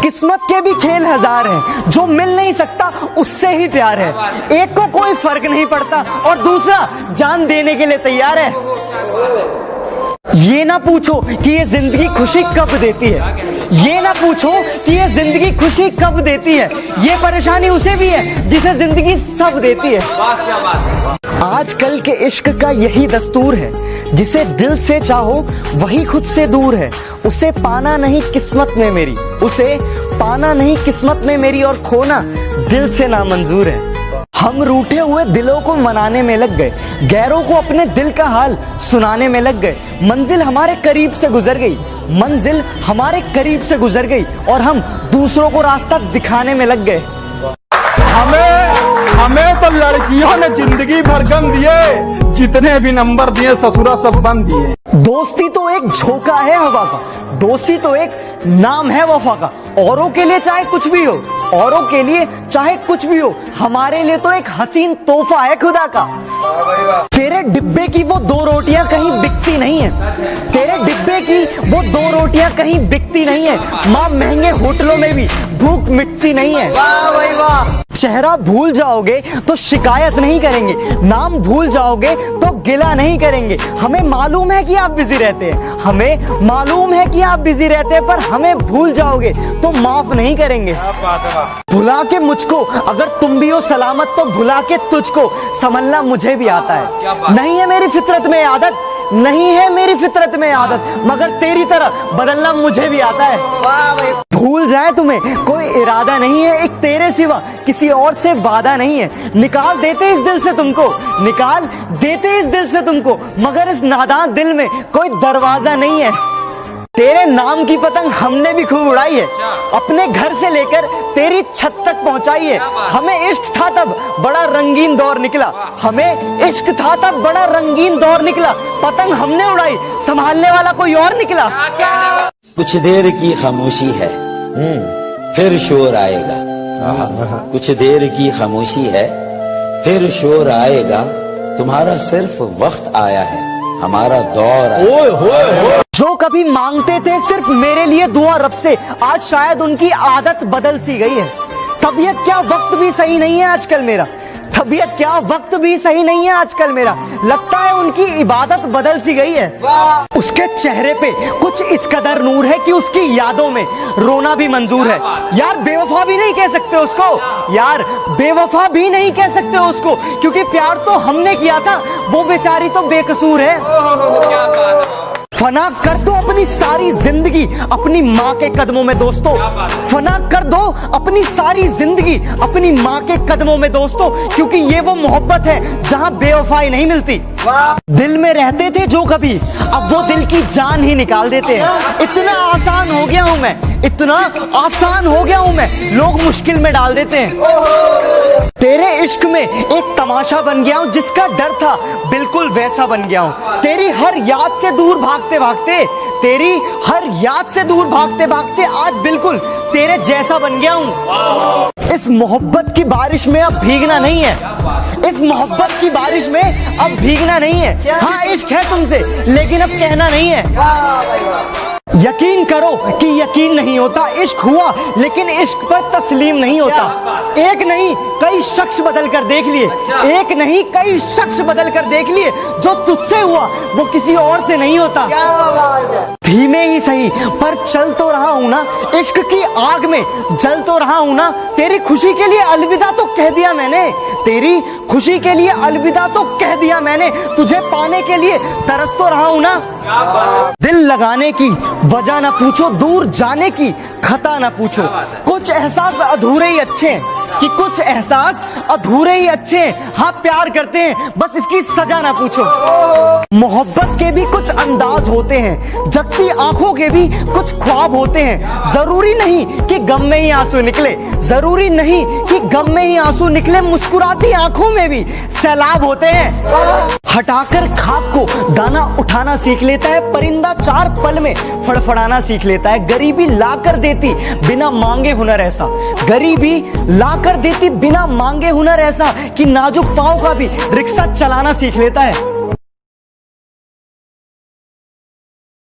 किस्मत के भी खेल हजार हैं, जो मिल नहीं सकता उससे ही प्यार है। एक को कोई फर्क नहीं पड़ता और दूसरा जान देने के लिए तैयार है। ये ना पूछो कि ये जिंदगी खुशी कब देती है, ये ना पूछो कि ये जिंदगी खुशी कब देती है, ये परेशानी उसे भी है जिसे जिंदगी सब देती है। आजकल के इश्क का यही दस्तूर है, जिसे दिल से चाहो वही खुद से दूर है। उसे पाना नहीं किस्मत में मेरी, उसे पाना नहीं किस्मत में मेरी, और खोना दिल से नामंजूर है। हम रूठे हुए दिलों को मनाने में लग गए, गैरों को अपने दिल का हाल सुनाने में लग गए। मंजिल हमारे करीब से गुजर गई, मंजिल हमारे करीब से गुजर गई, और हम दूसरों को रास्ता दिखाने में लग गए। हमें तो लड़कियों ने जिंदगी भर गम दिए, जितने भी नंबर दिए ससुरा सब बंद दिए। दोस्ती तो एक झोंका है हवा का, दोस्ती तो एक नाम है वफा का। औरों के लिए चाहे कुछ भी हो, औरों के लिए चाहे कुछ भी हो, हमारे लिए तो एक हसीन तोहफा है खुदा का। तेरे डिब्बे की वो दो रोटियां कहीं बिकती नहीं है, तेरे डिब्बे की वो दो रोटियां कहीं बिकती नहीं है। माँ महंगे होटलों में भी भूख मिटती नहीं है। वाह भाई वाह। चेहरा भूल जाओगे तो शिकायत नहीं करेंगे, नाम भूल जाओगे तो गिला नहीं करेंगे। हमें मालूम है कि आप बिजी रहते हैं, हमें मालूम है कि आप बिजी रहते हैं, पर हमें भूल जाओगे तो माफ नहीं करेंगे। भुला के मुझको अगर तुम भी हो सलामत, तो भुला के तुझको संभलना मुझे भी आता है। नहीं है मेरी फितरत में आदत, नहीं है मेरी फितरत में आदत, मगर तेरी तरह बदलना मुझे भी आता है। भूल जाए तुम्हें कोई इरादा नहीं है, एक तेरे सिवा किसी और से वादा नहीं है। निकाल देते इस दिल से तुमको, निकाल देते इस दिल से तुमको, मगर इस नादान दिल में कोई दरवाजा नहीं है। तेरे नाम की पतंग हमने भी खूब उड़ाई है, अपने घर से लेकर तेरी छत तक पहुंचाई है। हमें इश्क था तब बड़ा रंगीन दौर निकला, हमें इश्क था तब बड़ा रंगीन दौर निकला। पतंग हमने उड़ाई, संभालने वाला कोई और निकला। कुछ देर की खामोशी है, फिर शोर आएगा। कुछ देर की खामोशी है, फिर शोर आएगा। तुम्हारा सिर्फ वक्त आया है, हमारा दौर आया। जो कभी मांगते थे सिर्फ मेरे लिए दुआ रब से, आज शायद उनकी आदत बदल सी गई है। तबीयत क्या वक्त भी सही नहीं है आजकल मेरा, तबीयत क्या वक्त भी सही नहीं है आजकल मेरा। लगता है उनकी इबादत बदल सी गई है। उसके चेहरे पे कुछ इस कदर नूर है कि उसकी यादों में रोना भी मंजूर है। यार बेवफा भी नहीं कह सकते उसको, यार बेवफा भी नहीं कह सकते उसको, क्योंकि प्यार तो हमने किया था, वो बेचारी तो बेकसूर है। फना कर दो अपनी सारी जिंदगी अपनी माँ के कदमों में दोस्तों, फना कर दो अपनी सारी जिंदगी अपनी माँ के कदमों में दोस्तों, क्योंकि ये वो मोहब्बत है जहाँ बेवफाई नहीं मिलती। दिल में रहते थे जो कभी, अब वो दिल की जान ही निकाल देते हैं। इतना आसान हो गया हूँ मैं, इतना आसान हो गया हूँ मैं, लोग मुश्किल में डाल देते हैं। तेरे इश्क में एक तमाशा बन गया हूँ, जिसका डर था बिल्कुल वैसा बन गया हूँ। तेरी हर याद से दूर भागते भागते, तेरी हर याद से दूर भागते भागते आज बिल्कुल तेरे जैसा बन गया हूँ। इस मोहब्बत की बारिश में अब भीगना नहीं है, इस मोहब्बत की बारिश में अब भीगना नहीं है। हाँ इश्क है तुमसे, लेकिन अब कहना नहीं है। यकीन करो कि यकीन नहीं होता, इश्क हुआ लेकिन इश्क पर तस्लीम नहीं होता। एक नहीं कई शख्स बदल कर देख लिए, एक नहीं कई शख्स बदल कर देख लिए, जो तुझसे हुआ वो किसी और से नहीं होता। धीमे ही सही पर चल तो रहा हूं ना, इश्क की आग में जल तो रहा हूं ना। तेरी खुशी के लिए अलविदा तो कह दिया मैंने, तेरी खुशी के लिए अलविदा तो कह दिया मैंने, तुझे पाने के लिए तरस तो रहा हूं ना। दिल लगाने की वजह ना पूछो, दूर जाने की खता ना पूछो। कुछ एहसास अधूरे ही अच्छे हैं, कि कुछ एहसास अधूरे ही अच्छे हैं। हाँ प्यार करते हैं, बस इसकी सजा ना पूछो। मोहब्बत के भी कुछ अंदाज होते हैं, जगती आंखों के भी कुछ ख्वाब होते हैं। जरूरी नहीं कि गम में ही आंसू निकले, जरूरी नहीं कि गम में ही आंसू निकले, मुस्कुराती आंखों में भी सैलाब होते हैं। हटाकर खाक को दाना उठाना सीख लेता है, परिंदा 4 पल में फड़फड़ाना सीख लेता है। गरीबी ला कर देती बिना मांगे हुनर ऐसा, गरीबी ला कर देती बिना मांगे हुनर ऐसा, कि नाजुक पांव का भी रिक्शा चलाना सीख लेता है।